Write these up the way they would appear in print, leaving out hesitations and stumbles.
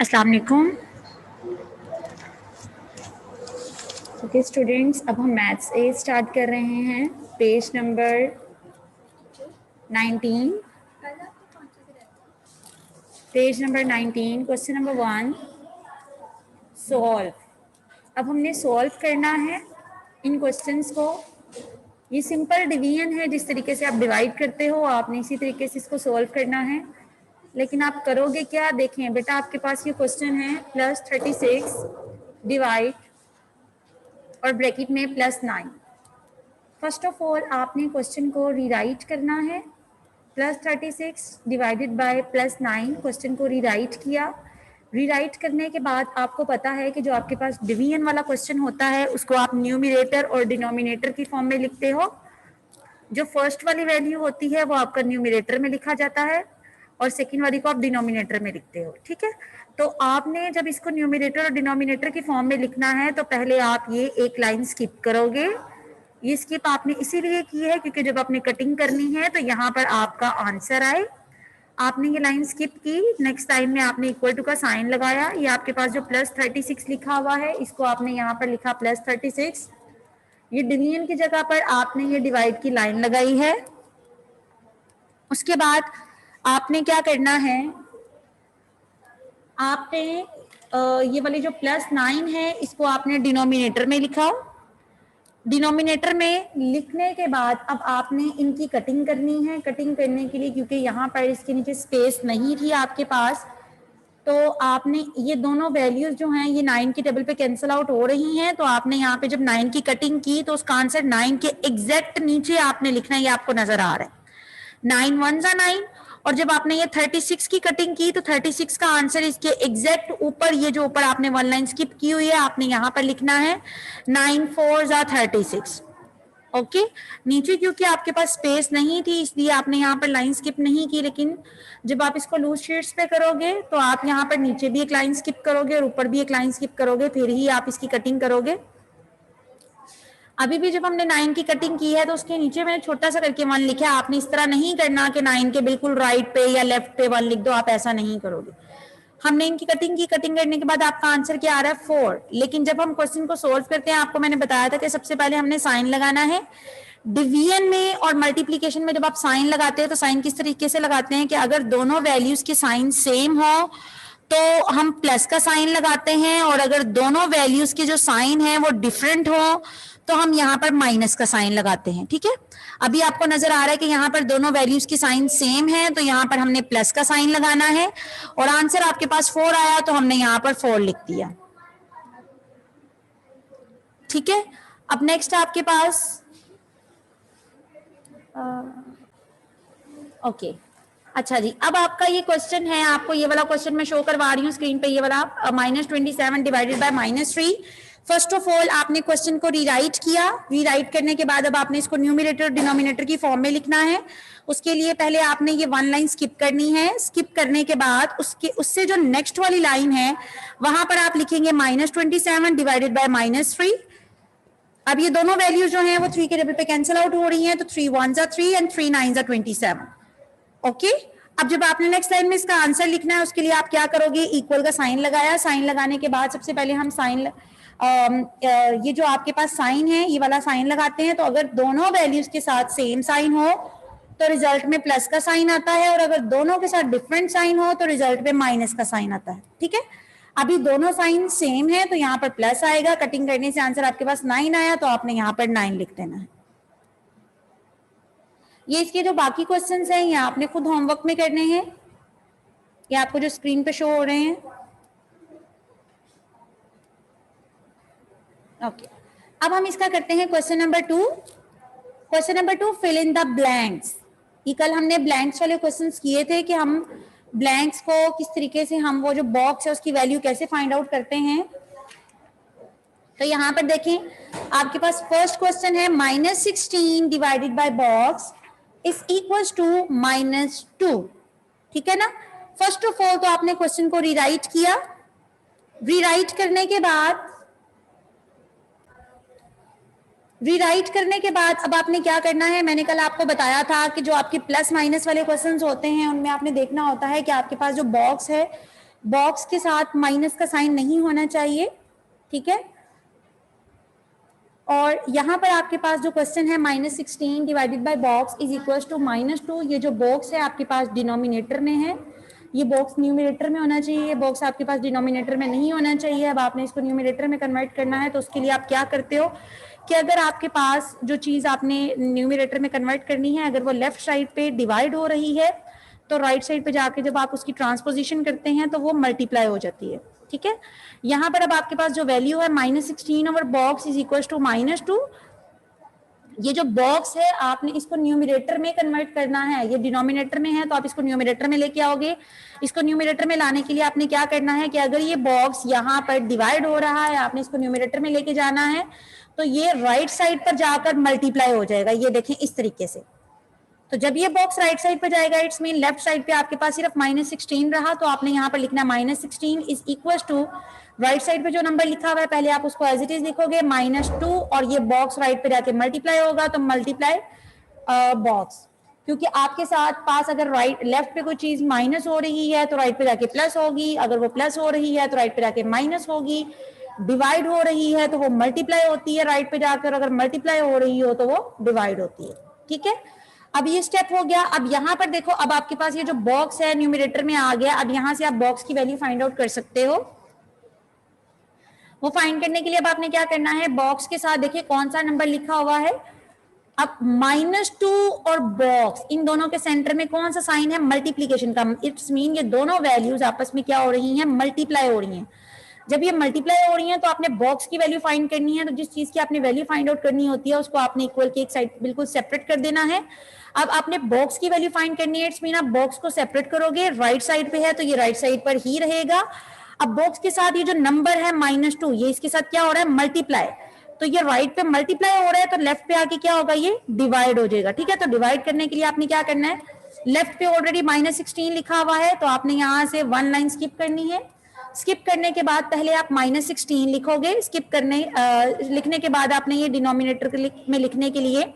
अस्सलाम वालेकुम। Okay students, अब हम मैथ्स ए स्टार्ट कर रहे हैं। Page number 19, page number 19, question number 1 solve. अब हमने सॉल्व करना है इन क्वेश्चंस को। ये सिंपल डिवीजन है, जिस तरीके से आप डिवाइड करते हो आपने इसी तरीके से इसको सॉल्व करना है। लेकिन आप करोगे क्या? देखें बेटा, आपके पास ये क्वेश्चन है +36 डिवाइड और ब्रैकेट में +9। फर्स्ट ऑफ ऑल आपने क्वेश्चन को रीराइट करना है। +36 डिवाइडेड बाय +9, क्वेश्चन को रीराइट किया। रीराइट करने के बाद आपको पता है कि जो आपके पास डिवीजन वाला क्वेश्चन होता है उसको आप न्यूमरेटर और डिनोमिनेटर की फॉर्म में लिखते हो। जो फर्स्ट वाली वैल्यू होती है वो आपका न्यूमरेटर में लिखा जाता है और सेकंड वाली को आप डिनोमिनेटर में लिखते हो। ठीक है, तो आपने जब इसको न्यूमरेटर और डिनोमिनेटर की फॉर्म में लिखना है तो पहले आप ये एक लाइन स्किप करोगे। ये स्किप आपने इसीलिए की है क्योंकि जब आपने कटिंग करनी है तो यहाँ पर आपका आंसर आए। आपने ये लाइन स्किप की, नेक्स्ट लाइन में आपने इक्वल टू का साइन लगाया। ये आपके पास जो +36 लिखा हुआ है इसको आपने यहाँ पर लिखा +36। ये डिवीजन की जगह पर आपने ये डिवाइड की लाइन लगाई है। उसके बाद आपने क्या करना है, आपने ये वाली जो +9 है इसको आपने डिनोमिनेटर में लिखा। डिनोमिनेटर में लिखने के बाद अब आपने इनकी कटिंग करनी है। कटिंग करने के लिए क्योंकि यहाँ पर इसके नीचे स्पेस नहीं थी आपके पास, तो आपने ये दोनों वैल्यूज जो हैं ये 9 की टेबल पे कैंसिल आउट हो रही हैं। तो आपने यहाँ पे जब 9 की कटिंग की तो उसका आंसर 9 के एग्जैक्ट नीचे आपने लिखना है। ये आपको नजर आ रहा है 9 1 जा 9। और जब आपने ये 36 की कटिंग की तो 36 का आंसर इसके एग्जैक्ट ऊपर, ये जो ऊपर आपने वन लाइन स्किप की हुई है आपने यहाँ पर लिखना है 9 4 जा 36। ओके, नीचे क्योंकि आपके पास स्पेस नहीं थी इसलिए आपने यहाँ पर लाइन स्किप नहीं की, लेकिन जब आप इसको लूज शीट्स पे करोगे तो आप यहाँ पर नीचे भी एक लाइन स्किप करोगे और ऊपर भी एक लाइन स्किप करोगे, फिर ही आप इसकी कटिंग करोगे। अभी भी जब हमने 9 की कटिंग की है तो उसके नीचे मैंने छोटा सा करके 1 लिखा है। आपने इस तरह नहीं करना कि 9 के बिल्कुल राइट पे या लेफ्ट पे 1 लिख दो, आप ऐसा नहीं करोगे। हमने इनकी कटिंग की, कटिंग करने के बाद आपका आंसर क्या आ रहा है 4। लेकिन जब हम क्वेश्चन को सोल्व करते हैं आपको मैंने बताया था कि सबसे पहले हमने साइन लगाना है। डिवीजन में और मल्टीप्लीकेशन में जब आप साइन लगाते हैं तो साइन किस तरीके से लगाते हैं कि अगर दोनों वैल्यूज के साइन सेम हो तो हम प्लस का साइन लगाते हैं, और अगर दोनों वैल्यूज के जो साइन है वो डिफरेंट हो तो हम यहाँ पर माइनस का साइन लगाते हैं। ठीक है, अभी आपको नजर आ रहा है कि यहाँ पर दोनों वैल्यूज की साइन सेम है तो यहाँ पर हमने प्लस का साइन लगाना है, और आंसर आपके पास 4 आया तो हमने यहाँ पर 4 लिख दिया। ठीक है, अब नेक्स्ट आपके पास ओके अच्छा जी, अब आपका ये क्वेश्चन है, आपको ये वाला क्वेश्चन मैं शो करवा रही हूँ स्क्रीन पे। ये वाला -27 divided by -3। First of all आपने क्वेश्चन को रीराइट किया। रीराइट करने के बाद अब आपने इसको न्यूमरेटर और डिनोमिनेटर की फॉर्म में लिखना है। उसके लिए पहले आपने ये 1 लाइन स्किप करनी है। स्किप करने के बाद उससे जो नेक्स्ट वाली लाइन है वहां पर आप लिखेंगे -27 डिवाइडेड बाय -3। अब ये दोनों वैल्यूज जो हैं वो 3 के टेबल पे कैंसिल आउट हो रही हैं, तो 3 1 जा 3 एंड 3 9 जा 27। ओके, अब जब आपने नेक्स्ट लाइन में इसका आंसर लिखना है उसके लिए आप क्या करोगे, इक्वल का साइन लगाया। साइन लगाने के बाद सबसे पहले हम साइन ये जो आपके पास साइन है ये वाला साइन लगाते हैं। तो अगर दोनों वैल्यूज के साथ सेम साइन हो तो रिजल्ट में प्लस का साइन आता है, और अगर दोनों के साथ डिफरेंट साइन हो तो रिजल्ट में माइनस का साइन आता है। ठीक है, अभी दोनों साइन सेम है तो यहाँ पर प्लस आएगा। कटिंग करने से आंसर आपके पास 9 आया तो आपने यहाँ पर 9 लिख देना है। ये इसके जो बाकी क्वेश्चंस हैं ये आपने खुद होमवर्क में करने हैं, ये आपको जो स्क्रीन पे शो हो रहे हैं। ओके, अब हम इसका करते हैं question number 2। Question number 2, fill in the blanks. ये कल हमने ब्लैंक्स वाले क्वेश्चंस किए थे कि हम ब्लैंक्स को किस तरीके से, हम वो जो बॉक्स है उसकी वैल्यू कैसे फाइंड आउट करते हैं। तो यहाँ पर देखें आपके पास फर्स्ट क्वेश्चन है -16 divided by box is equals to -2। ठीक है ना, फर्स्ट ऑफ ऑल तो आपने क्वेश्चन को रीराइट किया। रीराइट करने के बाद अब आपने क्या करना है, मैंने कल आपको बताया था कि जो आपके प्लस माइनस वाले क्वेश्चंस होते हैं उनमें आपने देखना होता है कि आपके पास जो बॉक्स है बॉक्स के साथ माइनस का साइन नहीं होना चाहिए, ठीक है। और यहाँ पर आपके पास जो क्वेश्चन है -16 divided by box is equal to -2, ये जो बॉक्स है आपके पास डिनोमिनेटर में है, ये बॉक्स न्यूमरेटर में होना चाहिए, ये बॉक्स आपके पास डिनोमिनेटर में नहीं होना चाहिए। अब आपने इसको न्यूमरेटर में कन्वर्ट करना है, तो उसके लिए आप क्या करते हो कि अगर आपके पास जो चीज़ आपने न्यूमरेटर में कन्वर्ट करनी है, अगर वो लेफ्ट साइड पे डिवाइड हो रही है, तो राइट साइड पे जाके जब आप उसकी ट्रांसपोजिशन करते हैं तो वो मल्टीप्लाई हो जाती है, ठीक है। यहाँ पर अब आपके पास जो वैल्यू है -16 over box is equal to -2, ये जो बॉक्स है आपने इसको न्यूमरेटर में कन्वर्ट करना है, ये डिनोमिनेटर में है तो आप इसको न्यूमरेटर में लेके आओगे। इसको न्यूमरेटर में लाने के लिए आपने क्या करना है कि अगर ये बॉक्स यहाँ पर डिवाइड हो रहा है, आपने इसको न्यूमरेटर में लेके जाना है, तो ये राइट साइड पर जाकर मल्टीप्लाई हो जाएगा, ये देखें इस तरीके से। तो जब ये बॉक्स राइट साइड पर जाएगा, इट्स मीन लेफ्ट साइड पे आपके पास सिर्फ -16 रहा, तो आपने यहाँ पर लिखना -16 is equal to right side पे जो नंबर लिखा हुआ है पहले आप उसको एज इट इज लिखोगे -2, और ये बॉक्स राइट पे जाके मल्टीप्लाई होगा, तो मल्टीप्लाई बॉक्स, क्योंकि आपके साथ पास अगर राइट लेफ्ट पे कोई चीज माइनस हो रही है तो राइट पे जाके प्लस होगी, अगर वो प्लस हो रही है तो राइट पे जाके माइनस होगी, डिवाइड हो रही है तो वो मल्टीप्लाई होती है राइट पे जाकर, अगर मल्टीप्लाई हो रही हो तो वो डिवाइड होती है, ठीक है। अब ये स्टेप हो गया। अब यहाँ पर देखो, अब आपके पास ये जो बॉक्स है न्यूमरेटर में आ गया, अब यहाँ से आप बॉक्स की वैल्यू फाइंड आउट कर सकते हो। वो फाइंड करने के लिए अब आपने क्या करना है, बॉक्स के साथ देखिए कौन सा नंबर लिखा हुआ है। अब -2 और बॉक्स, इन दोनों के सेंटर में कौन सा साइन है, मल्टीप्लीकेशन का। इट्स मीन ये दोनों वैल्यूज आपस में क्या हो रही हैं, मल्टीप्लाई हो रही हैं। जब ये मल्टीप्लाई हो रही हैं तो आपने बॉक्स की वैल्यू फाइंड करनी है, तो जिस चीज की आपने वैल्यू फाइंड आउट करनी होती है उसको आपने इक्वल की एक साइड बिल्कुल सेपरेट कर देना है। अब आपने बॉक्स की वैल्यू फाइंड करनी है, इट्स मीन आप बॉक्स को सेपरेट करोगे, राइट साइड पे है तो ये राइट साइड पर ही रहेगा। अब बॉक्स के साथ ये जो नंबर है -2, ये इसके साथ क्या हो रहा है, मल्टीप्लाई, तो ये राइट पे मल्टीप्लाई हो रहा है तो लेफ्ट पे आके क्या होगा, ये डिवाइड हो जाएगा, ठीक है। तो डिवाइड करने के लिए आपने क्या करना है, लेफ्ट पे ऑलरेडी -16 लिखा हुआ है तो आपने यहाँ से 1 लाइन स्किप करनी है। स्किप करने के बाद पहले आप -16 लिखोगे, स्किप करने लिखने के बाद आपने ये डिनोमिनेटर में लिखने के लिए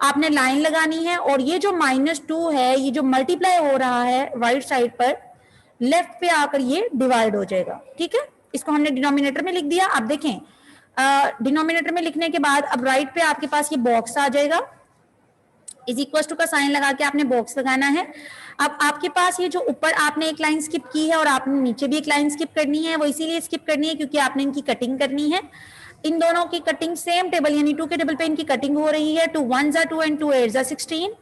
आपने लाइन लगानी है, और ये जो -2 है ये जो मल्टीप्लाई हो रहा है राइट साइड पर, लेफ्ट पे आकर ये डिवाइड हो जाएगा, ठीक है। इसको हमने डिनोमिनेटर में लिख दिया। अब देखें डिनोमिनेटर में लिखने के बाद अब राइट पे आपके पास ये बॉक्स आ जाएगा, इज इक्वल टू का साइन लगा के आपने बॉक्स लगाना है। अब आपके पास ये जो ऊपर आपने एक लाइन स्किप की है और आपने नीचे भी एक लाइन स्किप करनी है, वो इसीलिए स्किप करनी है क्योंकि आपने इनकी कटिंग करनी है। इन दोनों की कटिंग सेम टेबल यानी 2 के टेबल पे इनकी कटिंग हो रही है, 2 1 जा 2 एंड 2 8 जा 16।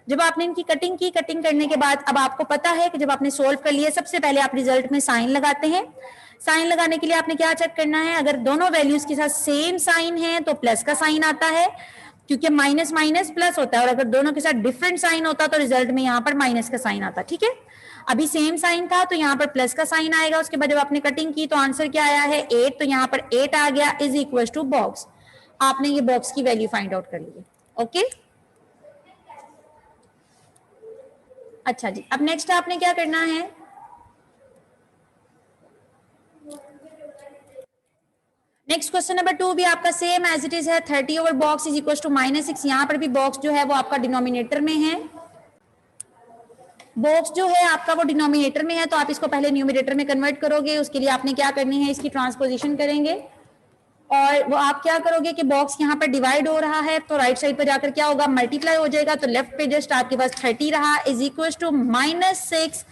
जब आपने इनकी कटिंग की, कटिंग करने के बाद अब आपको पता है कि जब आपने सोल्व कर लिया, सबसे पहले आप रिजल्ट में साइन लगाते हैं। साइन लगाने के लिए आपने क्या चेक करना है, अगर दोनों वैल्यूज के साथ सेम साइन है तो प्लस का साइन आता है, क्योंकि माइनस माइनस प्लस होता है, और अगर दोनों के साथ डिफरेंट साइन होता तो रिजल्ट में यहाँ पर माइनस का साइन आता, ठीक है। अभी सेम साइन था तो यहाँ पर प्लस का साइन आएगा। उसके बाद जब आपने कटिंग की तो आंसर क्या आया है, 8, तो यहाँ पर 8 आ गया, इज इक्वल टू बॉक्स। आपने ये बॉक्स की वैल्यू फाइंड आउट कर ली, ओके। अच्छा जी, अब नेक्स्ट आपने क्या करना है, नेक्स्ट क्वेश्चन नंबर 2 भी आपका सेम एज इट इज है, 30 over box is equal to -6। यहाँ पर भी बॉक्स जो है वो आपका डिनोमिनेटर में है, बॉक्स जो है आपका वो डिनोमिनेटर में है, तो आप इसको पहले न्यूमरेटर में कन्वर्ट करोगे। उसके लिए आपने क्या करनी है, इसकी ट्रांसपोजिशन करेंगे, और वो आप क्या करोगे कि बॉक्स यहाँ पर डिवाइड हो रहा है तो राइट साइड पर जाकर क्या होगा, मल्टीप्लाई हो जाएगा। तो लेफ्ट पे जस्ट आपके पास 30 रहा, is equal to -6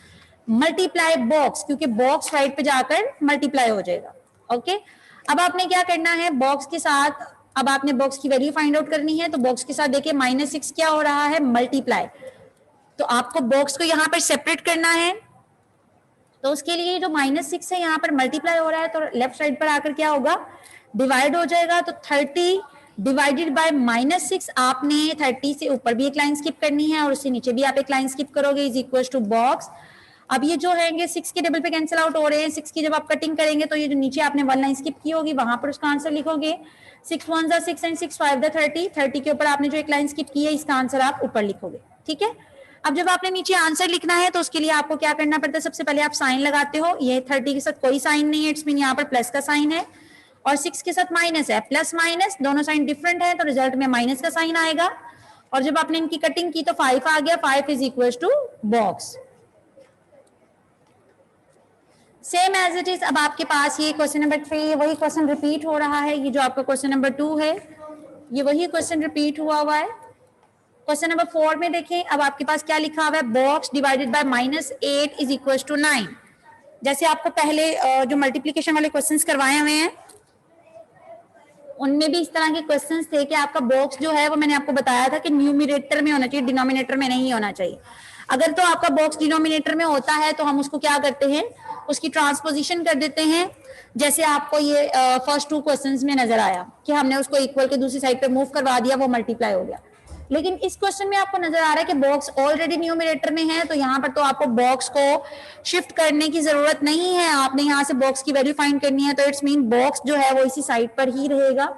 multiply box, क्योंकि बॉक्स राइट पे जाकर मल्टीप्लाई हो जाएगा, ओके। अब आपने क्या करना है, बॉक्स के साथ अब आपने बॉक्स की वैल्यू फाइंड आउट करनी है, तो बॉक्स के साथ देखिए -6 क्या हो रहा है, मल्टीप्लाई, तो आपको बॉक्स को यहाँ पर सेपरेट करना है। तो उसके लिए जो -6 है यहाँ पर मल्टीप्लाई हो रहा है, तो लेफ्ट साइड पर आकर क्या होगा, डिवाइड हो जाएगा। तो 30 डिवाइडेड बाय -6, आपने 30 से ऊपर भी एक लाइन स्किप करनी है और उससे नीचे भी आप एक लाइन स्किप करोगे, इज इक्वल टू बॉक्स। अब ये जो है 6 के टेबल पे कैंसिल आउट हो रहे हैं, 6 की जब आप कटिंग करेंगे तो ये जो नीचे आपने 1 लाइन स्किप की होगी वहां पर उसका आंसर लिखोगे। 6 1 जा 6 एंड 6 5 जा 30, 30 के ऊपर आपने जो एक लाइन स्किप की है इसका आंसर आप ऊपर लिखोगे, ठीक है। अब जब आपने नीचे आंसर लिखना है तो उसके लिए आपको क्या करना पड़ता है, सबसे पहले आप साइन लगाते हो। ये 30 के साथ कोई साइन नहीं है, इट्स मीन यहाँ पर प्लस का साइन है, और 6 के साथ माइनस है, प्लस माइनस दोनों साइन डिफरेंट है तो रिजल्ट में माइनस का साइन आएगा। और जब आपने इनकी कटिंग की तो 5 आ गया, 5 is equal to box. Same as it is. अब आपके पास ये क्वेश्चन नंबर 3 वही क्वेश्चन रिपीट हो रहा है। ये जो आपका क्वेश्चन नंबर 2 है ये वही क्वेश्चन रिपीट हुआ है। क्वेश्चन नंबर 4 में देखें, अब आपके पास क्या लिखा हुआ है, box divided by -8 is equal to 9। जैसे आपको पहले जो मल्टीप्लीकेशन वाले क्वेश्चंस करवाए हुए हैं उनमें भी इस तरह के क्वेश्चंस थे कि आपका बॉक्स जो है वो मैंने आपको बताया था कि न्यूमिनेटर में होना चाहिए, डिनोमिनेटर में नहीं होना चाहिए। अगर तो आपका बॉक्स डिनोमिनेटर में होता है तो हम उसको क्या करते हैं, उसकी ट्रांसपोजिशन कर देते हैं। जैसे आपको ये फर्स्ट 2 क्वेश्चंस में नजर आया कि हमने उसको इक्वल के दूसरी साइड पे मूव करवा दिया, वो मल्टीप्लाई हो गया। लेकिन इस क्वेश्चन में आपको नजर आ रहा है कि बॉक्स ऑलरेडी न्यूमिनेटर में है, तो यहाँ पर तो आपको बॉक्स को शिफ्ट करने की जरूरत नहीं है। आपने यहाँ से बॉक्स की वैल्यू फाइंड करनी है, तो इट्स मीन बॉक्स जो है वो इसी साइड पर ही रहेगा,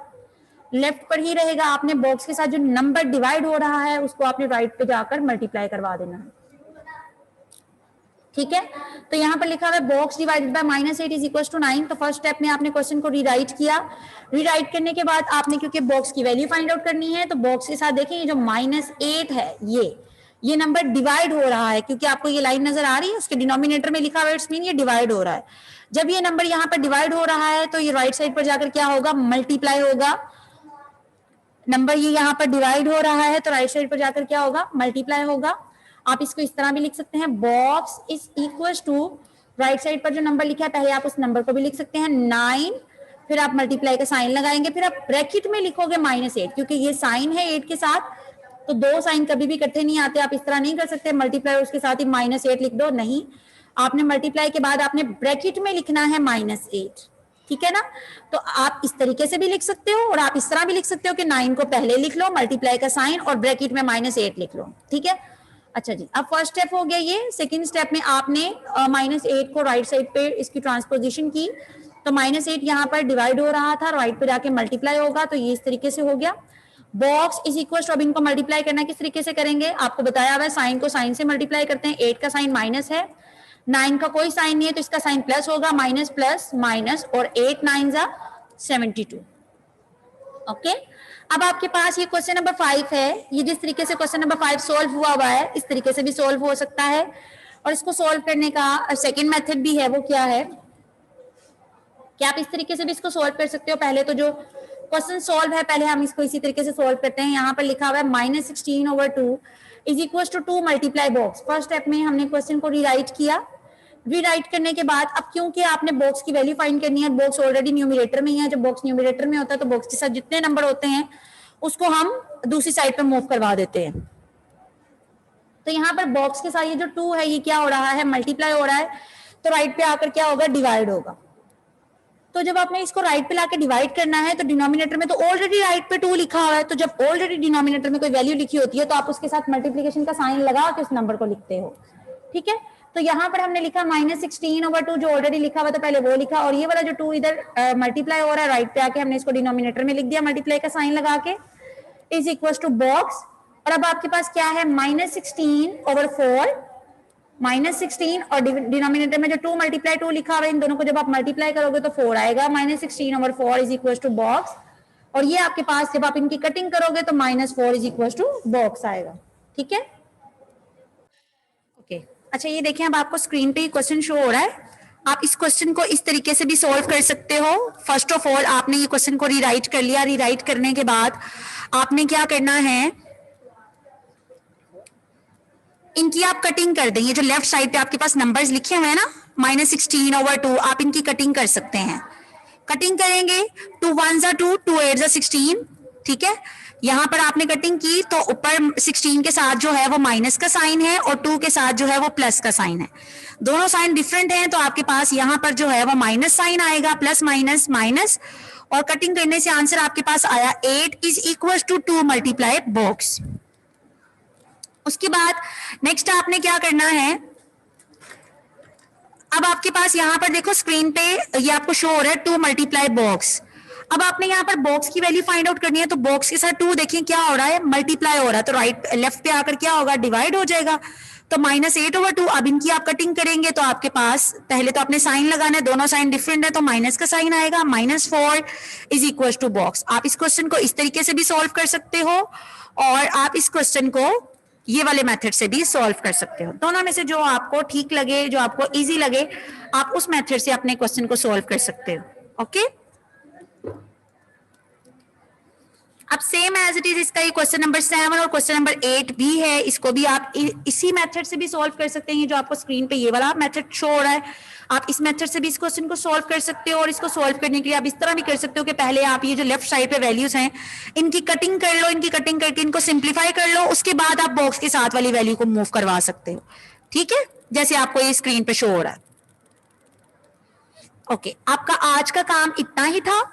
लेफ्ट पर ही रहेगा। आपने बॉक्स के साथ जो नंबर डिवाइड हो रहा है उसको आपने राइट पे जाकर मल्टीप्लाई करवा देना है। ठीक है, तो यहाँ पर लिखा हुआ है box divided by -8 is equal to 9। तो फर्स्ट स्टेप में आपने क्वेश्चन को रीराइट किया। रीराइट करने के बाद आपने, क्योंकि बॉक्स की वैल्यू फाइंड आउट करनी है, तो बॉक्स के साथ देखिए ये जो -8 है ये नंबर डिवाइड हो रहा है, क्योंकि आपको ये लाइन नजर आ रही है उसके डिनोमिनेटर में लिखा हुआ है, इट्स मीन ये डिवाइड हो रहा है। जब ये नंबर यहाँ पर डिवाइड हो रहा है तो ये राइट साइड पर जाकर क्या होगा, मल्टीप्लाई होगा। नंबर ये यहाँ पर डिवाइड हो रहा है तो राइट साइड पर जाकर क्या होगा, मल्टीप्लाई होगा। आप इसको इस तरह भी लिख सकते हैं, box is equal to, right side पर जो नंबर लिखा है पहले आप उस नंबर को भी लिख सकते हैं 9, फिर आप मल्टीप्लाई का साइन लगाएंगे, फिर आप ब्रैकेट में लिखोगे -8, क्योंकि ये साइन है 8 के साथ, तो 2 साइन कभी भी इकट्ठे नहीं आते। आप इस तरह नहीं कर सकते मल्टीप्लाई और उसके साथ ही -8 लिख दो, नहीं, आपने मल्टीप्लाई के बाद आपने ब्रैकेट में लिखना है -8। ठीक है ना, तो आप इस तरीके से भी लिख सकते हो और आप इस तरह भी लिख सकते हो कि 9 को पहले लिख लो, मल्टीप्लाई का साइन और ब्रैकेट में -8 लिख लो। ठीक है, अच्छा जी, अब फर्स्ट स्टेप हो गया ये। सेकंड स्टेप में आपने -8 को राइट साइड पे इसकी ट्रांसपोजिशन की, तो -8 यहाँ पर डिवाइड हो रहा था, राइट पे जाके मल्टीप्लाई होगा, तो ये इस तरीके से हो गया। बॉक्स इज इक्वल टू, अब इनको मल्टीप्लाई करना किस तरीके से करेंगे, आपको बताया हुआ है, साइन को साइन से मल्टीप्लाई करते हैं। 8 का साइन माइनस है, 9 का कोई साइन नहीं है तो इसका साइन प्लस होगा, माइनस प्लस माइनस, और 8 9 जा 72। ओके, अब आपके पास ये क्वेश्चन नंबर 5 है। ये जिस तरीके से क्वेश्चन नंबर 5 सोल्व हुआ है इस तरीके से भी सोल्व हो सकता है, और इसको सोल्व करने का सेकंड मेथड भी है, वो क्या है कि आप इस तरीके से भी इसको सोल्व कर सकते हो। पहले तो जो क्वेश्चन सोल्व है पहले हम इसको इसी तरीके से सोल्व करते हैं। यहाँ पर लिखा हुआ है -16/2 is equal to 2 multiply box. First step में हमने क्वेश्चन को रीराइट किया। रीराइट करने के बाद अब क्योंकि आपने बॉक्स की वैल्यू फाइंड करनी है, बॉक्स ऑलरेडी न्यूमरेटर में ही है, जब बॉक्स न्यूमरेटर में होता है तो बॉक्स के साथ जितने नंबर होते हैं उसको हम दूसरी साइड पर मूव करवा देते हैं। तो यहाँ पर बॉक्स के साथ ये जो 2 है ये क्या हो रहा है, मल्टीप्लाई हो रहा है, तो राइट पे आकर क्या होगा, डिवाइड होगा। तो जब आपने इसको राइट पे लाके डिवाइड करना है तो डिनोमिनेटर में तो ऑलरेडी राइट पे 2 लिखा हुआ है, तो जब ऑलरेडी डिनोमिनेटर में कोई वैल्यू लिखी होती है तो आप उसके साथ मल्टीप्लिकेशन का साइन लगा के उस नंबर को लिखते हो। ठीक है, तो यहाँ पर हमने लिखा -16/2, जो ऑलरेडी लिखा हुआ था पहले वो लिखा, और ये वाला जो 2 इधर मल्टीप्लाई हो रहा है राइट पे आके हमने इसको डिनोमिनेटर में लिख दिया मल्टीप्लाई का साइन लगा के, इज इक्वल टू बॉक्स। और अब आपके पास क्या है, -16/4, -16 और डिनोमिनेटर में जो 2 मल्टीप्लाई 2 लिखा हुआ है, इन दोनों को जब आप मल्टीप्लाई करोगे तो 4 आएगा। -16/4 इज इक्वल टू बॉक्स, और ये आपके पास जब आप इनकी कटिंग करोगे तो -4 इज इक्वल टू बॉक्स आएगा। ठीक है, ओके। अच्छा, ये देखें अब आपको स्क्रीन पे क्वेश्चन शो हो रहा है। आप इस क्वेश्चन को इस तरीके से भी सोल्व कर सकते हो। फर्स्ट ऑफ ऑल आपने ये क्वेश्चन को रीराइट कर लिया। रीराइट करने के बाद आपने क्या करना है, इनकी आप कटिंग कर दें। ये जो लेफ्ट साइड पे आपके पास नंबर्स लिखे हुए हैं ना, -16/2, आप इनकी कटिंग कर सकते हैं। कटिंग करेंगे, 2 1 जा 2, 2 8 जा 16। ठीक है, यहाँ पर आपने कटिंग की तो ऊपर 16 के साथ जो है वो माइनस का साइन है और 2 के साथ जो है वो प्लस का साइन है। दोनों साइन डिफरेंट हैं, तो आपके पास यहाँ पर जो है वो माइनस साइन आएगा, प्लस माइनस माइनस, और कटिंग करने से आंसर आपके पास आया 8 is equal to 2 multiply box. उसके बाद नेक्स्ट आपने क्या करना है, अब आपके पास यहाँ पर देखो स्क्रीन पे ये आपको शो हो रहा है 2 मल्टीप्लाई बॉक्स। अब आपने यहाँ पर बॉक्स की वैल्यू फाइंड आउट करनी है, तो बॉक्स के साथ 2 देखिए क्या हो रहा है, मल्टीप्लाई हो रहा है, तो राइट लेफ्ट पे आकर क्या होगा, डिवाइड हो जाएगा। तो -8/2, अब इनकी आप कटिंग करेंगे तो आपके पास पहले तो आपने साइन लगाना है, दोनों साइन डिफरेंट है तो माइनस का साइन आएगा, -4 इज इक्वल टू बॉक्स। आप इस क्वेश्चन को इस तरीके से भी सॉल्व कर सकते हो, और आप इस क्वेश्चन को ये वाले मेथड से भी सॉल्व कर सकते हो। दोनों में से जो आपको ठीक लगे, जो आपको इजी लगे, आप उस मेथड से अपने क्वेश्चन को सॉल्व कर सकते हो। ओके, अब सेम एज इट इज इसका ये क्वेश्चन नंबर 7 और क्वेश्चन नंबर 8 भी है, इसको भी आप इसी मेथड से भी सॉल्व कर सकते हैं। जो आपको स्क्रीन पे ये वाला मेथड शो हो रहा है, आप इस मेथड से भी इस क्वेश्चन को सॉल्व कर सकते हो। और इसको सॉल्व करने के लिए आप इस तरह भी कर सकते हो कि पहले आप ये जो लेफ्ट साइड पे वैल्यूज हैं इनकी कटिंग कर लो, इनकी कटिंग करके इनको सिंप्लीफाई कर लो, उसके बाद आप बॉक्स के साथ वाली वैल्यू को मूव करवा सकते हो। ठीक है, जैसे आपको ये स्क्रीन पे शो हो रहा है। ओके, आपका आज का काम इतना ही था।